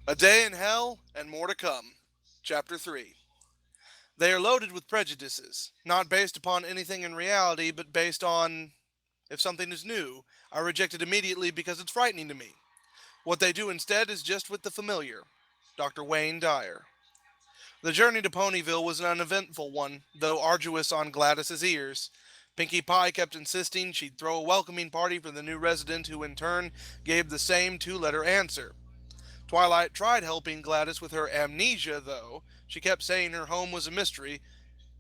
A Day in Hell and More to Come. Chapter 3. They are loaded with prejudices, not based upon anything in reality, but based on if something is new, I reject it immediately because it's frightening to me. What they do instead is just with the familiar. Dr. Wayne Dyer. The journey to Ponyville was an uneventful one, though arduous on Gladys's ears. Pinkie Pie kept insisting she'd throw a welcoming party for the new resident, who in turn gave the same two-letter answer. Twilight tried helping Gladys with her amnesia, though. She kept saying her home was a mystery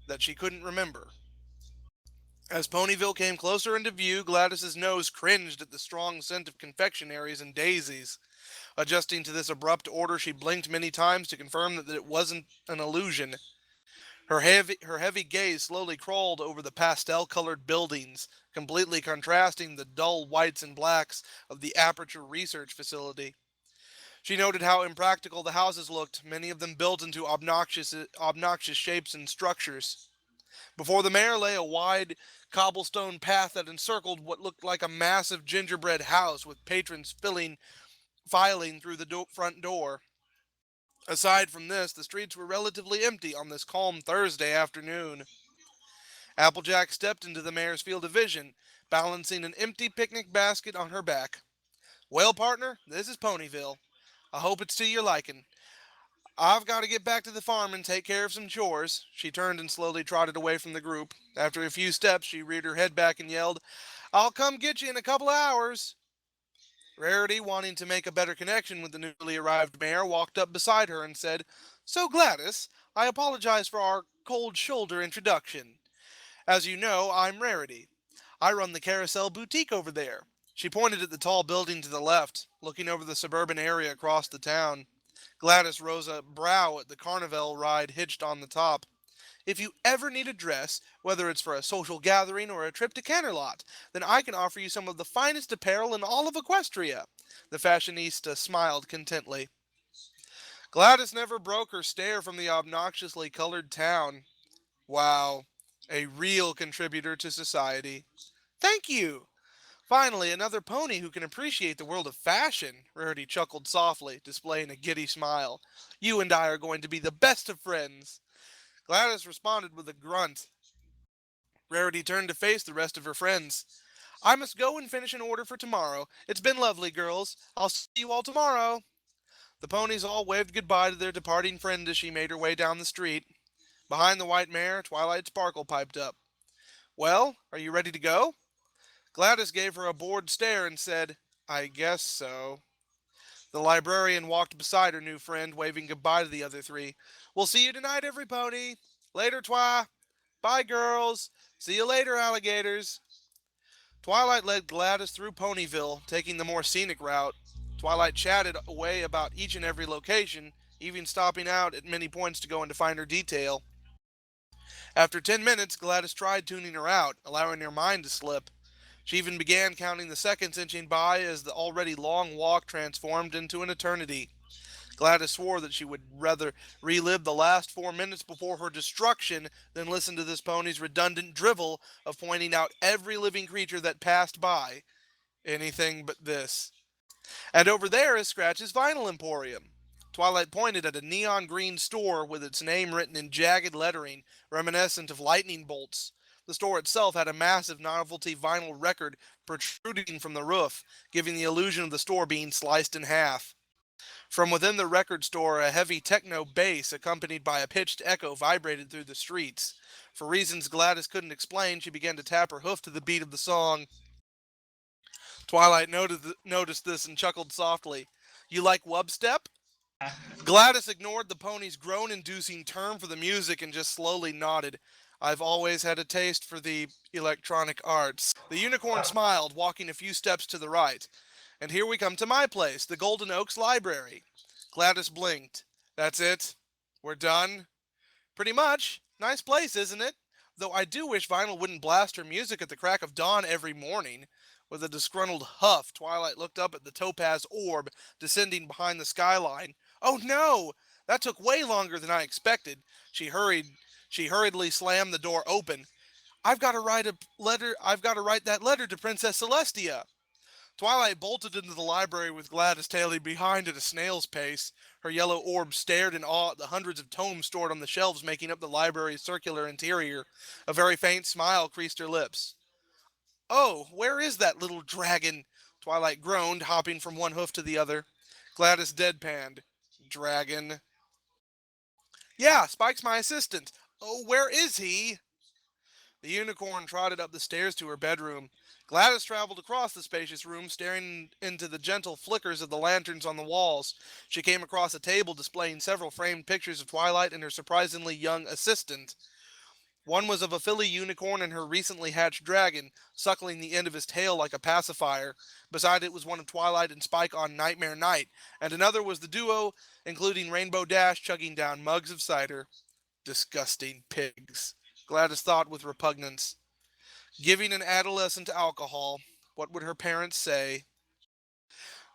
that she couldn't remember. As Ponyville came closer into view, Gladys's nose cringed at the strong scent of confectionaries and daisies. Adjusting to this abrupt order, she blinked many times to confirm that it wasn't an illusion. Her heavy gaze slowly crawled over the pastel-colored buildings, completely contrasting the dull whites and blacks of the Aperture Research Facility. She noted how impractical the houses looked, many of them built into obnoxious shapes and structures. Before the mayor lay a wide cobblestone path that encircled what looked like a massive gingerbread house, with patrons filing through the front door. Aside from this, the streets were relatively empty on this calm Thursday afternoon. Applejack stepped into the mayor's field of vision, balancing an empty picnic basket on her back. "Well, partner, this is Ponyville. I hope it's to your liking. I've got to get back to the farm and take care of some chores." She turned and slowly trotted away from the group. After a few steps, she reared her head back and yelled, "I'll come get you in a couple of hours." Rarity, wanting to make a better connection with the newly arrived mayor, walked up beside her and said, "So, Gladys, I apologize for our cold shoulder introduction. As you know, I'm Rarity. I run the Carousel Boutique over there." She pointed at the tall building to the left, looking over the suburban area across the town. Gladys rose a brow at the Carnival ride hitched on the top. "If you ever need a dress, whether it's for a social gathering or a trip to Canterlot, then I can offer you some of the finest apparel in all of Equestria." The fashionista smiled contently. Gladys never broke her stare from the obnoxiously colored town. Wow, a real contributor to society. "Thank you." "Finally, another pony who can appreciate the world of fashion." Rarity chuckled softly, displaying a giddy smile. "You and I are going to be the best of friends." Gladys responded with a grunt. Rarity turned to face the rest of her friends. "I must go and finish an order for tomorrow. It's been lovely, girls. I'll see you all tomorrow." The ponies all waved goodbye to their departing friend as she made her way down the street. Behind the white mare, Twilight Sparkle piped up. "Well, are you ready to go?" Gladys gave her a bored stare and said, "I guess so." The librarian walked beside her new friend, waving goodbye to the other three. "We'll see you tonight, every pony. Later, Twi. Bye, girls. See you later, alligators." Twilight led Gladys through Ponyville, taking the more scenic route. Twilight chatted away about each and every location, even stopping out at many points to go into finer detail. After 10 minutes, Gladys tried tuning her out, allowing her mind to slip. She even began counting the seconds inching by as the already long walk transformed into an eternity. Gladys swore that she would rather relive the last 4 minutes before her destruction than listen to this pony's redundant drivel of pointing out every living creature that passed by. Anything but this. "And over there is Scratch's Vinyl Emporium." Twilight pointed at a neon green store with its name written in jagged lettering, reminiscent of lightning bolts. The store itself had a massive novelty vinyl record protruding from the roof, giving the illusion of the store being sliced in half. From within the record store, a heavy techno bass, accompanied by a pitched echo, vibrated through the streets. For reasons Gladys couldn't explain, she began to tap her hoof to the beat of the song. Twilight noticed this and chuckled softly. "You like wubstep?" Gladys ignored the pony's groan-inducing term for the music and just slowly nodded. "I've always had a taste for the electronic arts." The unicorn smiled, walking a few steps to the right. "And here we come to my place, the Golden Oaks Library." Gladys blinked. "That's it? We're done?" "Pretty much. Nice place, isn't it? Though I do wish Vinyl wouldn't blast her music at the crack of dawn every morning." With a disgruntled huff, Twilight looked up at the topaz orb descending behind the skyline. "Oh no! That took way longer than I expected." She hurriedly slammed the door open. I've got to write that letter to Princess Celestia." Twilight bolted into the library with GLaDOS tailing behind at a snail's pace. Her yellow orb stared in awe at the hundreds of tomes stored on the shelves making up the library's circular interior. A very faint smile creased her lips. Oh, where is that little dragon? Twilight groaned, hopping from one hoof to the other. GLaDOS deadpanned. Dragon. Yeah, Spike's my assistant. Oh, where is he? The unicorn trotted up the stairs to her bedroom. GLaDOS traveled across the spacious room, staring into the gentle flickers of the lanterns on the walls. She came across a table displaying several framed pictures of Twilight and her surprisingly young assistant. One was of a filly unicorn and her recently hatched dragon, suckling the end of his tail like a pacifier. Beside it was one of Twilight and Spike on Nightmare Night, and another was the duo, including Rainbow Dash chugging down mugs of cider. Disgusting pigs, GLaDOS thought with repugnance. Giving an adolescent alcohol. What would her parents say?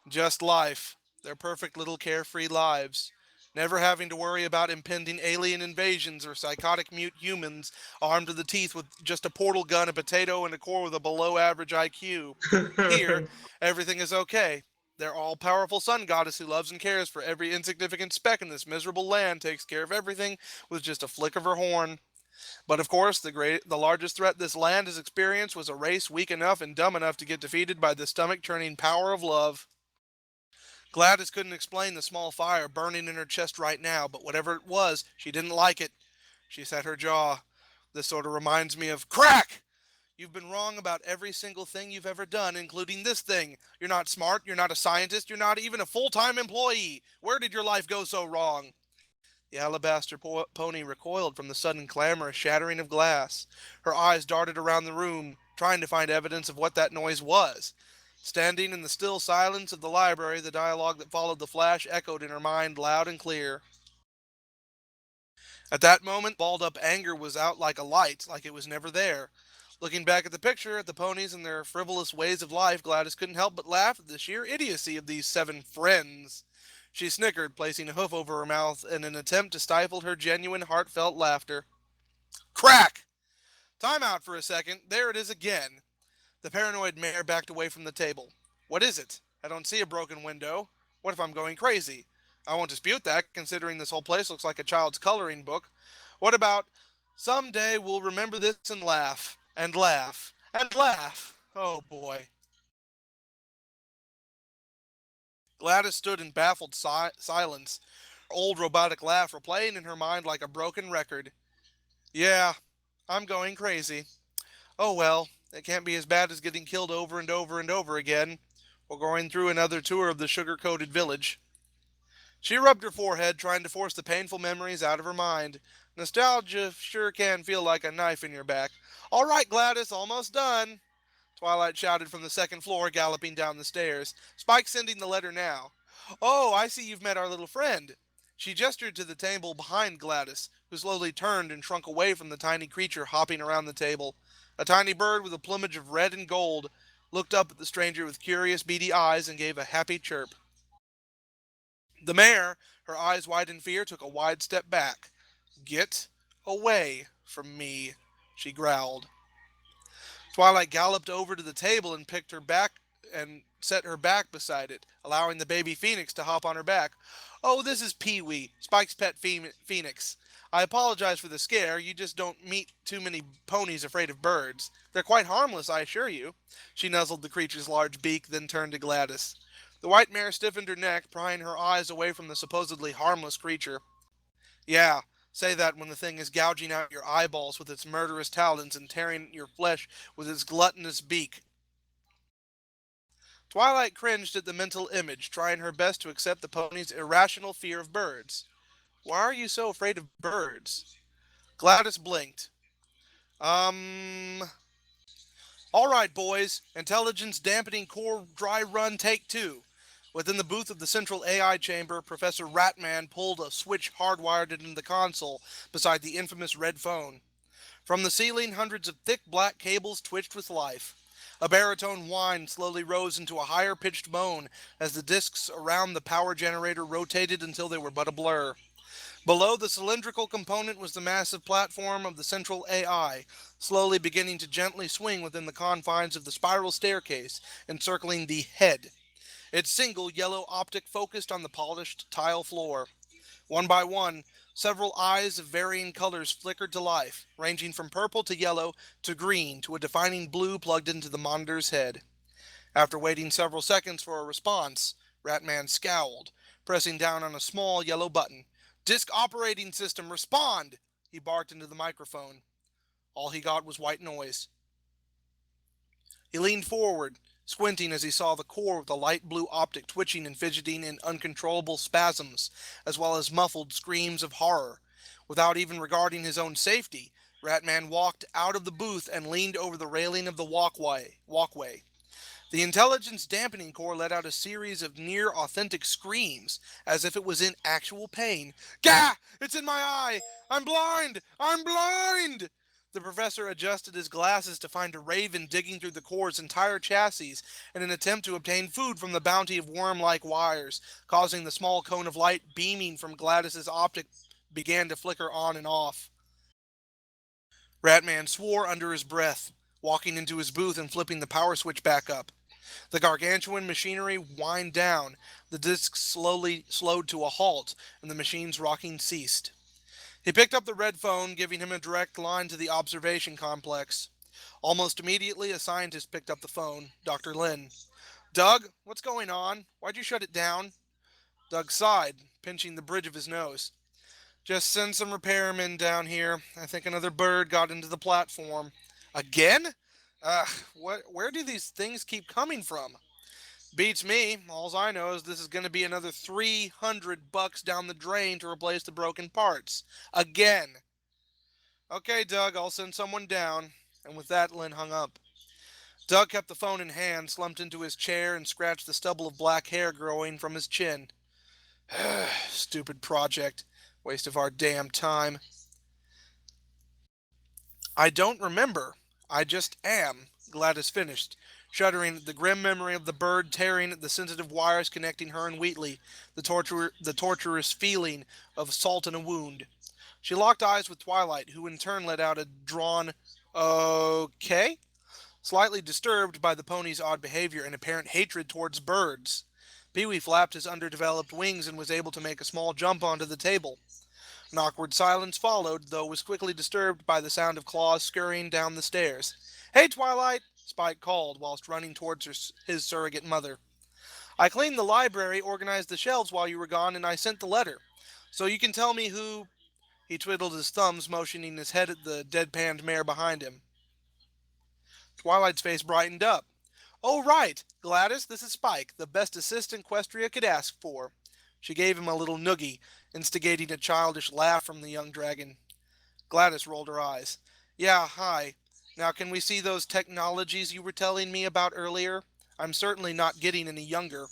Just life. Their perfect little carefree lives. Never having to worry about impending alien invasions or psychotic mute humans armed to the teeth with just a portal gun, a potato, and a core with a below average IQ. Here, everything is okay. Their all powerful sun goddess who loves and cares for every insignificant speck in this miserable land takes care of everything with just a flick of her horn. But of course, the largest threat this land has experienced was a race weak enough and dumb enough to get defeated by the stomach-churning power of love. GLaDOS couldn't explain the small fire burning in her chest right now, but whatever it was, she didn't like it. She set her jaw. This sort of reminds me of crack! You've been wrong about every single thing you've ever done, including this thing. You're not smart, you're not a scientist, you're not even a full-time employee. Where did your life go so wrong? The alabaster pony recoiled from the sudden clamorous shattering of glass. Her eyes darted around the room, trying to find evidence of what that noise was. Standing in the still silence of the library, the dialogue that followed the flash echoed in her mind loud and clear. At that moment, balled up anger was out like a light, like it was never there. Looking back at the picture, at the ponies and their frivolous ways of life, GLaDOS couldn't help but laugh at the sheer idiocy of these 7 friends. She snickered, placing a hoof over her mouth in an attempt to stifle her genuine, heartfelt laughter. Crack! Time out for a second. There it is again. The paranoid mare backed away from the table. What is it? I don't see a broken window. What if I'm going crazy? I won't dispute that, considering this whole place looks like a child's coloring book. What about, someday we'll remember this and laugh, and laugh, and laugh. Oh boy. GLaDOS stood in baffled silence, her old robotic laugh replaying in her mind like a broken record. Yeah, I'm going crazy. Oh well, it can't be as bad as getting killed over and over and over again, or going through another tour of the sugar-coated village. She rubbed her forehead, trying to force the painful memories out of her mind. Nostalgia sure can feel like a knife in your back. All right, GLaDOS, almost done. Twilight shouted from the second floor, galloping down the stairs. Spike's sending the letter now. Oh, I see you've met our little friend. She gestured to the table behind GLaDOS, who slowly turned and shrunk away from the tiny creature hopping around the table. A tiny bird with a plumage of red and gold looked up at the stranger with curious, beady eyes and gave a happy chirp. The mare, her eyes wide in fear, took a wide step back. Get away from me, she growled. Twilight galloped over to the table and picked her back and set her back beside it, allowing the baby phoenix to hop on her back. Oh, this is Pee-wee, Spike's pet phoenix. I apologize for the scare. You just don't meet too many ponies afraid of birds. They're quite harmless, I assure you. She nuzzled the creature's large beak, then turned to GLaDOS. The white mare stiffened her neck, prying her eyes away from the supposedly harmless creature. Yeah, say that when the thing is gouging out your eyeballs with its murderous talons and tearing your flesh with its gluttonous beak. Twilight cringed at the mental image, trying her best to accept the pony's irrational fear of birds. Why are you so afraid of birds? GLaDOS blinked. All right, boys. Intelligence dampening core dry run take 2. Within the booth of the central AI chamber, Professor Ratman pulled a switch hardwired into the console beside the infamous red phone. From the ceiling, hundreds of thick black cables twitched with life. A baritone whine slowly rose into a higher-pitched moan as the discs around the power generator rotated until they were but a blur. Below the cylindrical component was the massive platform of the central AI, slowly beginning to gently swing within the confines of the spiral staircase encircling the head. Its single yellow optic focused on the polished tile floor. One by one, several eyes of varying colors flickered to life, ranging from purple to yellow to green to a defining blue plugged into the monitor's head. After waiting several seconds for a response, Ratman scowled, pressing down on a small yellow button. "Disk operating system, respond!" He barked into the microphone. All he got was white noise. He leaned forward, squinting as he saw the core of the light blue optic twitching and fidgeting in uncontrollable spasms, as well as muffled screams of horror. Without even regarding his own safety, Ratman walked out of the booth and leaned over the railing of the walkway. The intelligence dampening core let out a series of near authentic screams, as if it was in actual pain. "Gah! It's in my eye! I'm blind! I'm blind!" The professor adjusted his glasses to find a raven digging through the core's entire chassis in an attempt to obtain food from the bounty of worm-like wires, causing the small cone of light beaming from GLaDOS's optic began to flicker on and off. Ratman swore under his breath, walking into his booth and flipping the power switch back up. The gargantuan machinery whined down, the disc slowed to a halt, and the machine's rocking ceased. He picked up the red phone, giving him a direct line to the observation complex. Almost immediately, a scientist picked up the phone, Dr. Lin. "Doug, what's going on? Why'd you shut it down?" Doug sighed, pinching the bridge of his nose. "Just send some repairmen down here. I think another bird got into the platform." "Again? Where do these things keep coming from?" "Beats me. Alls I know is this is going to be another $300 down the drain to replace the broken parts. Again." "Okay, Doug, I'll send someone down." And with that, Lynn hung up. Doug kept the phone in hand, slumped into his chair, and scratched the stubble of black hair growing from his chin. "Stupid project. Waste of our damn time." "I don't remember. I just am," GLaDOS finished, shuddering at the grim memory of the bird tearing at the sensitive wires connecting her and Wheatley, the torturous feeling of salt in a wound. She locked eyes with Twilight, who in turn let out a drawn, "Okay?" slightly disturbed by the pony's odd behavior and apparent hatred towards birds. Pee-wee flapped his underdeveloped wings and was able to make a small jump onto the table. An awkward silence followed, though was quickly disturbed by the sound of claws scurrying down the stairs. "Hey, Twilight!" Spike called, whilst running towards his surrogate mother. "I cleaned the library, organized the shelves while you were gone, and I sent the letter. So you can tell me who—" He twiddled his thumbs, motioning his head at the deadpanned mare behind him. Twilight's face brightened up. "Oh, right! GLaDOS, this is Spike, the best assistant Questria could ask for." She gave him a little noogie, instigating a childish laugh from the young dragon. GLaDOS rolled her eyes. "Yeah, hi. Now can we see those technologies you were telling me about earlier? I'm certainly not getting any younger."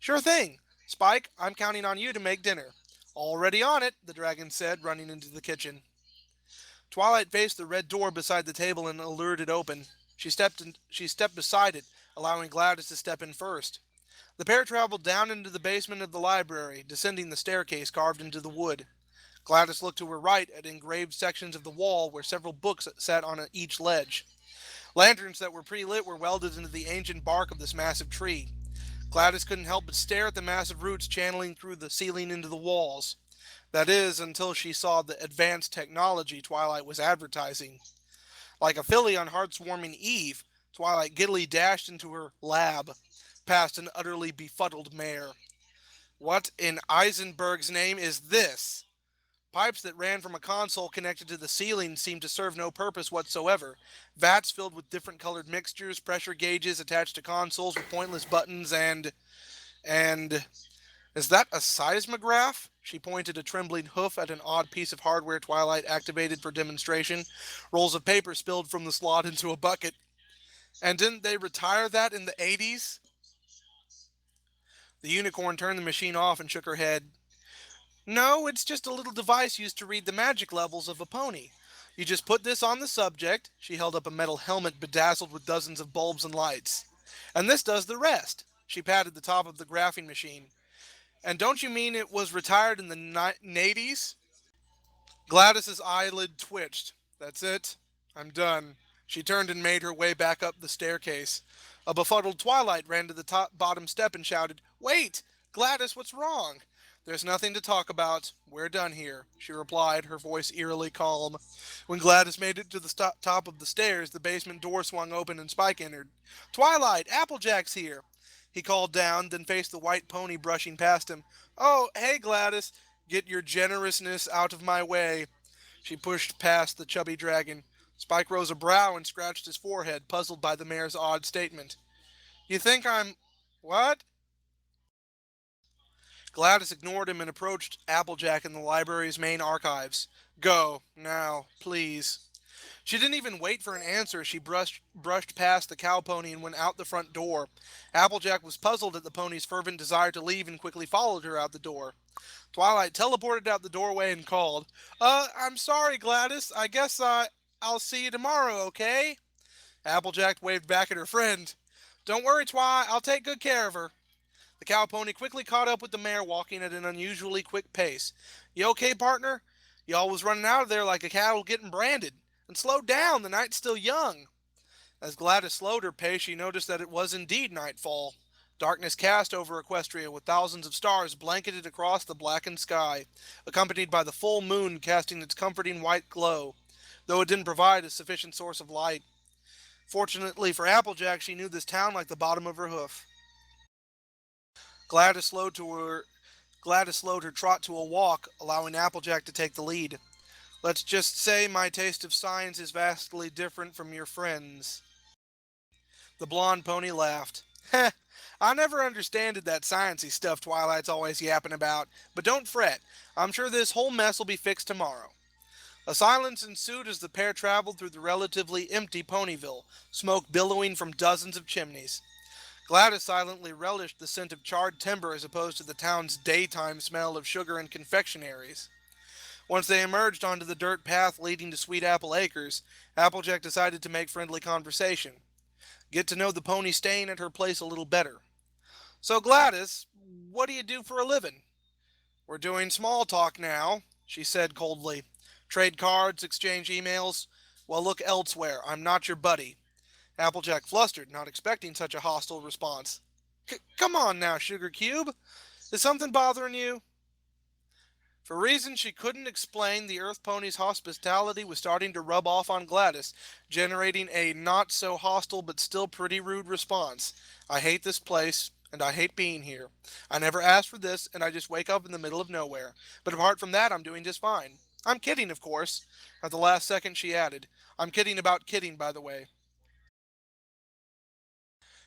"Sure thing. Spike, I'm counting on you to make dinner." "Already on it," the dragon said, running into the kitchen. Twilight faced the red door beside the table and lured it open. She stepped beside it, allowing GLaDOS to step in first. The pair traveled down into the basement of the library, descending the staircase carved into the wood. GLaDOS looked to her right at engraved sections of the wall where several books sat on each ledge. Lanterns that were pre-lit were welded into the ancient bark of this massive tree. GLaDOS couldn't help but stare at the massive roots channeling through the ceiling into the walls. That is, until she saw the advanced technology Twilight was advertising. Like a filly on heart's-warming eve, Twilight giddily dashed into her lab, past an utterly befuddled mare. "What in Eisenberg's name is this?" Pipes that ran from a console connected to the ceiling seemed to serve no purpose whatsoever. Vats filled with different colored mixtures, pressure gauges attached to consoles with pointless buttons, and... "Is that a seismograph?" She pointed a trembling hoof at an odd piece of hardware Twilight activated for demonstration. Rolls of paper spilled from the slot into a bucket. "And didn't they retire that in the 80s? The unicorn turned the machine off and shook her head. "No, it's just a little device used to read the magic levels of a pony. You just put this on the subject." She held up a metal helmet bedazzled with dozens of bulbs and lights. "And this does the rest." She patted the top of the graphing machine. And don't you mean it was retired in the 80s? Gladys's eyelid twitched. That's it. I'm done. She turned and made her way back up the staircase. A befuddled Twilight ran to the top bottom step and shouted, "Wait! Gladys, what's wrong?" "There's nothing to talk about. We're done here," she replied, her voice eerily calm. When Gladys made it to the top of the stairs, the basement door swung open and Spike entered. "Twilight, Applejack's here," he called down, then faced the white pony brushing past him. "Oh, hey, Gladys. Get your generousness out of my way." She pushed past the chubby dragon. Spike rose a brow and scratched his forehead, puzzled by the mayor's odd statement. "You think I'm... what?" Gladys ignored him and approached Applejack in the library's main archives. "Go, now, please." She didn't even wait for an answer as she brushed past the cow pony and went out the front door. Applejack was puzzled at the pony's fervent desire to leave and quickly followed her out the door. Twilight teleported out the doorway and called, I'm sorry, Gladys. I guess I'll see you tomorrow, okay?" Applejack waved back at her friend. "Don't worry, Twi. I'll take good care of her." The cow pony quickly caught up with the mare, walking at an unusually quick pace. "You okay, partner? You always running out of there like a cattle getting branded. And slow down, the night's still young." As Gladys slowed her pace, she noticed that it was indeed nightfall. Darkness cast over Equestria, with thousands of stars blanketed across the blackened sky, accompanied by the full moon casting its comforting white glow, though it didn't provide a sufficient source of light. Fortunately for Applejack, she knew this town like the bottom of her hoof. Gladys slowed to her Gladys slowed her trot to a walk, allowing Applejack to take the lead. "Let's just say my taste of science is vastly different from your friends." The blonde pony laughed. "Heh, I never understanded that sciencey stuff Twilight's always yapping about, but don't fret. I'm sure this whole mess'll be fixed tomorrow." A silence ensued as the pair traveled through the relatively empty Ponyville, smoke billowing from dozens of chimneys. Gladys silently relished the scent of charred timber as opposed to the town's daytime smell of sugar and confectionaries. Once they emerged onto the dirt path leading to Sweet Apple Acres, Applejack decided to make friendly conversation. Get to know the pony staying at her place a little better. "So, Gladys, what do you do for a living?" "We're doing small talk now," she said coldly. "Trade cards, exchange emails. Well, look elsewhere. I'm not your buddy." Applejack flustered, not expecting such a hostile response. Come on now, Sugar Cube. Is something bothering you?" For reasons she couldn't explain, the Earth Pony's hospitality was starting to rub off on Gladys, generating a not so hostile but still pretty rude response. "I hate this place, and I hate being here. I never asked for this, and I just wake up in the middle of nowhere. But apart from that, I'm doing just fine. I'm kidding, of course." At the last second, she added, "I'm kidding about kidding, by the way."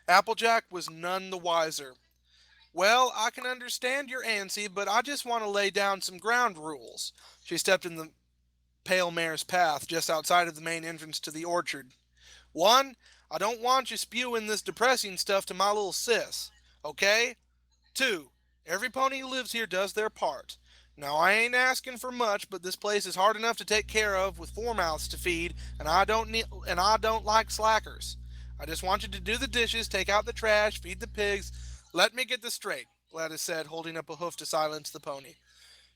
Applejack was none the wiser. "Well, I can understand your antsy, but I just want to lay down some ground rules." She stepped in the pale mare's path just outside of the main entrance to the orchard. "One, I don't want you spewing this depressing stuff to my little sis. Okay? Two, every pony who lives here does their part. Now, I ain't asking for much, but this place is hard enough to take care of with four mouths to feed, and I don't like slackers. I just want you to do the dishes, take out the trash, feed the pigs. Let me get this straight," Gladys said, holding up a hoof to silence the pony.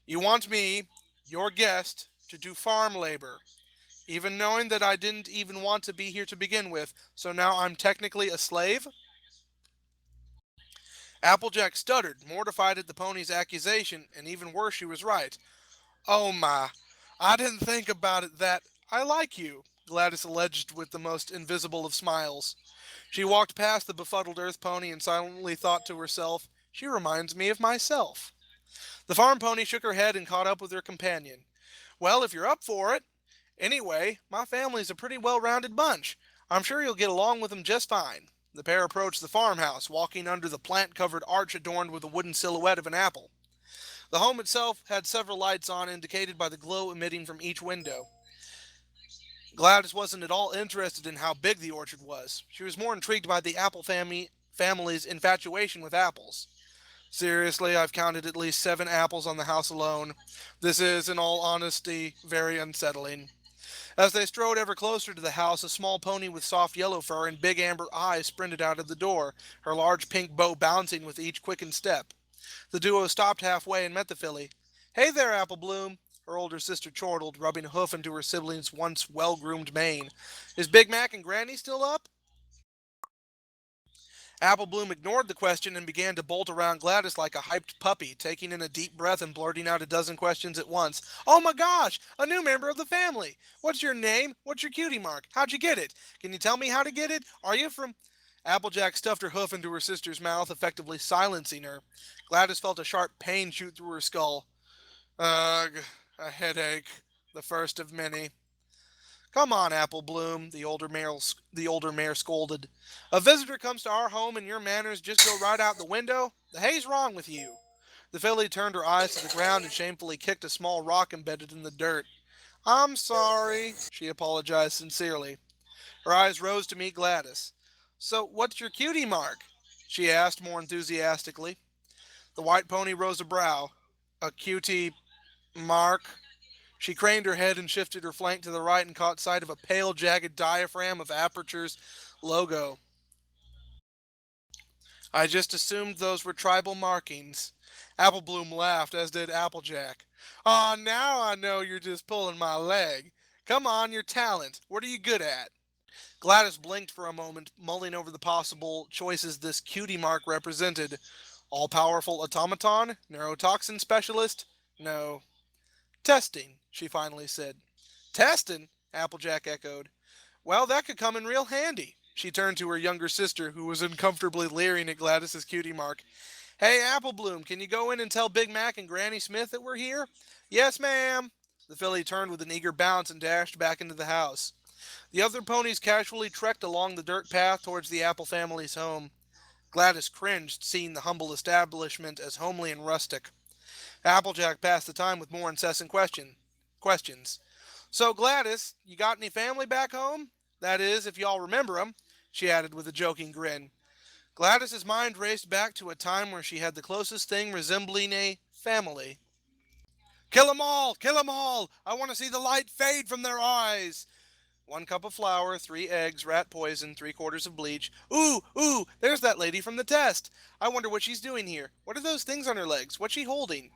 "You want me, your guest, to do farm labor, even knowing that I didn't even want to be here to begin with, so now I'm technically a slave?" Applejack stuttered, mortified at the pony's accusation, and even worse, she was right. "Oh my, I didn't think about it that... I like you," Gladys alleged with the most invisible of smiles. She walked past the befuddled earth pony and silently thought to herself, "She reminds me of myself." The farm pony shook her head and caught up with her companion. "Well, if you're up for it. Anyway, my family's a pretty well-rounded bunch. I'm sure you'll get along with them just fine." The pair approached the farmhouse, walking under the plant-covered arch adorned with a wooden silhouette of an apple. The home itself had several lights on, indicated by the glow emitting from each window. Gladys wasn't at all interested in how big the orchard was. She was more intrigued by the apple family's infatuation with apples. "Seriously, I've counted at least 7 apples on the house alone. This is, in all honesty, very unsettling." As they strode ever closer to the house, a small pony with soft yellow fur and big amber eyes sprinted out of the door, her large pink bow bouncing with each quickened step. The duo stopped halfway and met the filly. "Hey there, Apple Bloom," her older sister chortled, rubbing a hoof into her sibling's once well groomed mane. "Is Big Mac and Granny still up?" Apple Bloom ignored the question and began to bolt around GLaDOS like a hyped puppy, taking in a deep breath and blurting out a dozen questions at once. "Oh my gosh! A new member of the family! What's your name? What's your cutie mark? How'd you get it? Can you tell me how to get it? Are you from..." Applejack stuffed her hoof into her sister's mouth, effectively silencing her. GLaDOS felt a sharp pain shoot through her skull. "Ugh, a headache. The first of many." "Come on, Apple Bloom," the older mare scolded. "A visitor comes to our home and your manners just go right out the window? The hay's wrong with you." The filly turned her eyes to the ground and shamefully kicked a small rock embedded in the dirt. "I'm sorry," she apologized sincerely. Her eyes rose to meet GLaDOS. "So, what's your cutie mark?" she asked more enthusiastically. The white pony rose a brow. "A cutie mark?" She craned her head and shifted her flank to the right and caught sight of a pale, jagged diaphragm of Aperture's logo. "I just assumed those were tribal markings." Apple Bloom laughed, as did Applejack. "Aw, now I know you're just pulling my leg. Come on, your talent. What are you good at?" GLaDOS blinked for a moment, mulling over the possible choices this cutie mark represented. All powerful automaton? Neurotoxin specialist? No. "Testing," she finally said. "Testin'?" Applejack echoed. "Well, that could come in real handy." She turned to her younger sister, who was uncomfortably leering at GLaDOS's cutie mark. "Hey, Apple Bloom, can you go in and tell Big Mac and Granny Smith that we're here?" "Yes, ma'am." The filly turned with an eager bounce and dashed back into the house. The other ponies casually trekked along the dirt path towards the Apple family's home. GLaDOS cringed, seeing the humble establishment as homely and rustic. Applejack passed the time with more incessant questions. "So, GLaDOS, you got any family back home? That is, if y'all remember 'em," she added with a joking grin. GLaDOS's mind raced back to a time where she had the closest thing resembling a family. "Kill 'em all! Kill 'em all! I want to see the light fade from their eyes!" 1 cup of flour, 3 eggs, rat poison, 3 quarters of bleach. "Ooh, ooh, there's that lady from the test. I wonder what she's doing here. What are those things on her legs? What's she holding?"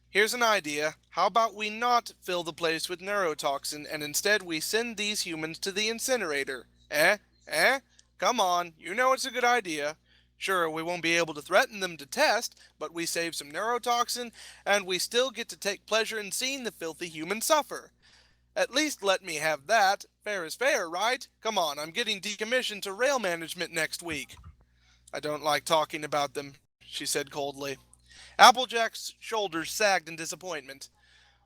"Here's an idea. How about we not fill the place with neurotoxin and instead we send these humans to the incinerator? Eh? Eh? Come on, you know it's a good idea. Sure, we won't be able to threaten them to test, but we save some neurotoxin and we still get to take pleasure in seeing the filthy humans suffer. At least let me have that. Fair is fair, right? Come on, I'm getting decommissioned to rail management next week." "I don't like talking about them," she said coldly. Applejack's shoulders sagged in disappointment.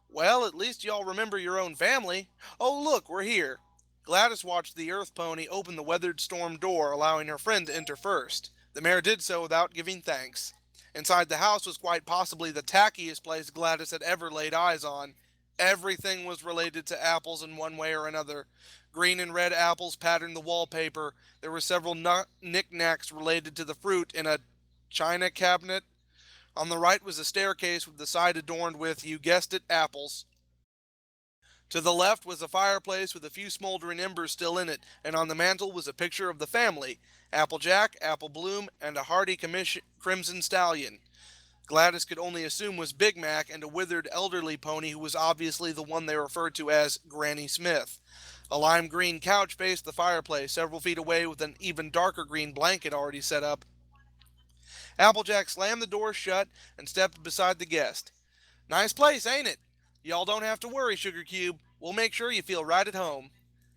"Well, at least y'all remember your own family. Oh, look, we're here." GLaDOS watched the Earth Pony open the weathered storm door, allowing her friend to enter first. The mare did so without giving thanks. Inside the house was quite possibly the tackiest place GLaDOS had ever laid eyes on. Everything was related to apples in one way or another. Green and red apples patterned the wallpaper. There were several knickknacks related to the fruit in a china cabinet. On the right was a staircase with the side adorned with, you guessed it, apples. To the left was a fireplace with a few smoldering embers still in it, and on the mantel was a picture of the family: Applejack, Apple Bloom, and a hardy crimson stallion. GLaDOS could only assume was Big Mac, and a withered elderly pony who was obviously the one they referred to as Granny Smith. A lime green couch faced the fireplace, several feet away, with an even darker green blanket already set up. Applejack slammed the door shut and stepped beside the guest. "Nice place, ain't it? Y'all don't have to worry, Sugar Cube. We'll make sure you feel right at home."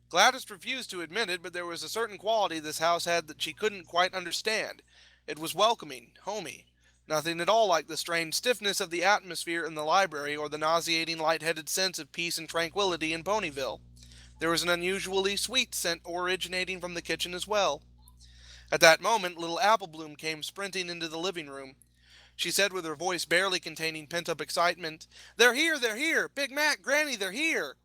GLaDOS refused to admit it, but there was a certain quality this house had that she couldn't quite understand. It was welcoming, homey. Nothing at all like the strained stiffness of the atmosphere in the library or the nauseating light-headed sense of peace and tranquility in Ponyville. There was an unusually sweet scent originating from the kitchen as well. At that moment, little Apple Bloom came sprinting into the living room. She said with her voice barely containing pent-up excitement, "They're here, they're here! Big Mac, Granny, they're here!"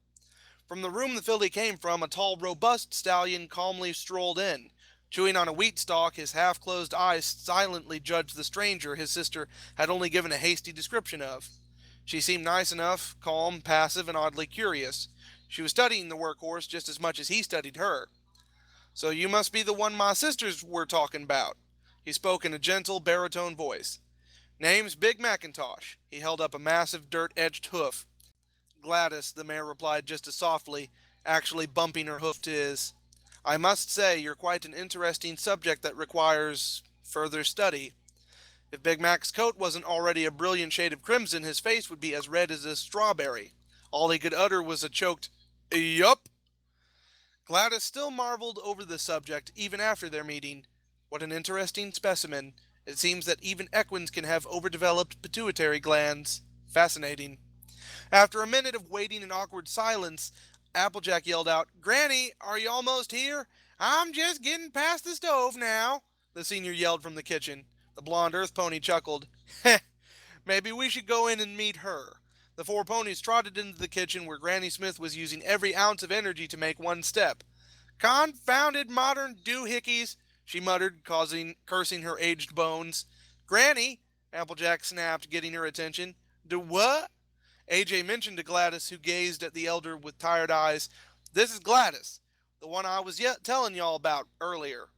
From the room the filly came from, a tall, robust stallion calmly strolled in. Chewing on a wheat stalk, his half-closed eyes silently judged the stranger his sister had only given a hasty description of. She seemed nice enough, calm, passive, and oddly curious. She was studying the workhorse just as much as he studied her. "So you must be the one my sisters were talking about." He spoke in a gentle, baritone voice. Name's Big Macintosh. He held up a massive dirt-edged hoof. GLaDOS, the mayor replied just as softly, actually bumping her hoof to his. I must say, you're quite an interesting subject that requires further study. If Big Mac's coat wasn't already a brilliant shade of crimson, his face would be as red as a strawberry. All he could utter was a choked, "Yup." GLaDOS still marveled over the subject even after their meeting. What an interesting specimen. It seems that even equins can have overdeveloped pituitary glands. Fascinating. After a minute of waiting in awkward silence, Applejack yelled out, "Granny, are you almost here? I'm just getting past the stove now," the senior yelled from the kitchen. The blonde earth pony chuckled. Heh, maybe we should go in and meet her. The four ponies trotted into the kitchen where Granny Smith was using every ounce of energy to make one step. "Confounded modern doohickeys," she muttered, cursing her aged bones. "Granny," Applejack snapped, getting her attention. "Do what?" AJ mentioned to GLaDOS, who gazed at the elder with tired eyes. "This is GLaDOS, the one I was telling y'all about earlier."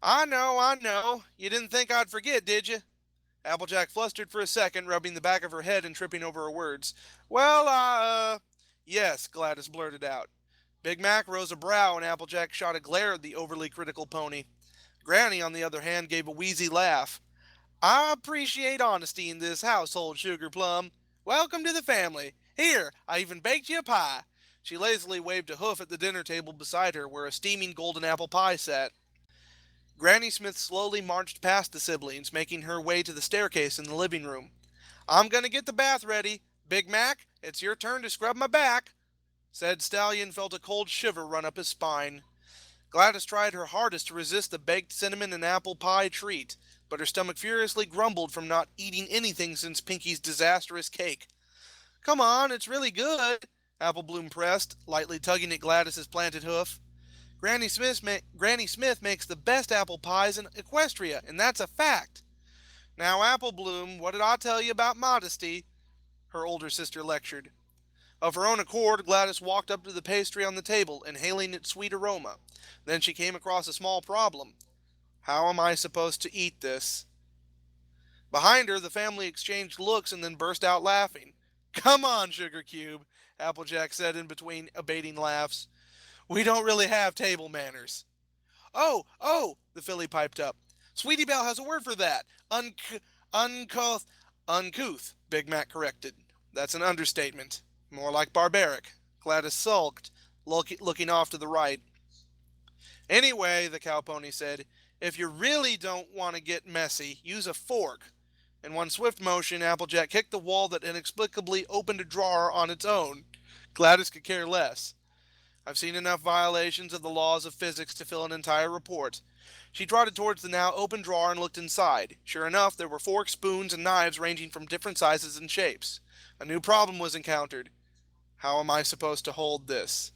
"I know, I know. You didn't think I'd forget, did you?" Applejack flustered for a second, rubbing the back of her head and tripping over her words. "Well, Yes," GLaDOS blurted out. Big Mac rose a brow and Applejack shot a glare at the overly critical pony. Granny, on the other hand, gave a wheezy laugh. "I appreciate honesty in this household, Sugar Plum. Welcome to the family. Here, I even baked you a pie." She lazily waved a hoof at the dinner table beside her, where a steaming golden apple pie sat. Granny Smith slowly marched past the siblings, making her way to the staircase in the living room. "I'm going to get the bath ready. Big Mac, it's your turn to scrub my back." Said Stallion felt a cold shiver run up his spine. GLaDOS tried her hardest to resist the baked cinnamon and apple pie treat, but her stomach furiously grumbled from not eating anything since Pinky's disastrous cake. "Come on, it's really good," Apple Bloom pressed, lightly tugging at GLaDOS's planted hoof. Granny Smith makes the best apple pies in Equestria, and that's a fact." "Now, Apple Bloom, what did I tell you about modesty?" her older sister lectured. Of her own accord, GLaDOS walked up to the pastry on the table, inhaling its sweet aroma. Then she came across a small problem. "How am I supposed to eat this?" Behind her, the family exchanged looks and then burst out laughing. "Come on, Sugar Cube," Applejack said in between abating laughs. "We don't really have table manners." Oh, the filly piped up. "Sweetie Belle has a word for that. Uncouth, uncouth," Big Mac corrected. "That's an understatement. More like barbaric." GLaDOS sulked, looking off to the right. "Anyway," the cow pony said, "if you really don't want to get messy, use a fork." In one swift motion, Applejack kicked the wall that inexplicably opened a drawer on its own. GLaDOS could care less. "I've seen enough violations of the laws of physics to fill an entire report." She trotted towards the now open drawer and looked inside. Sure enough, there were forks, spoons, and knives ranging from different sizes and shapes. A new problem was encountered. "How am I supposed to hold this?"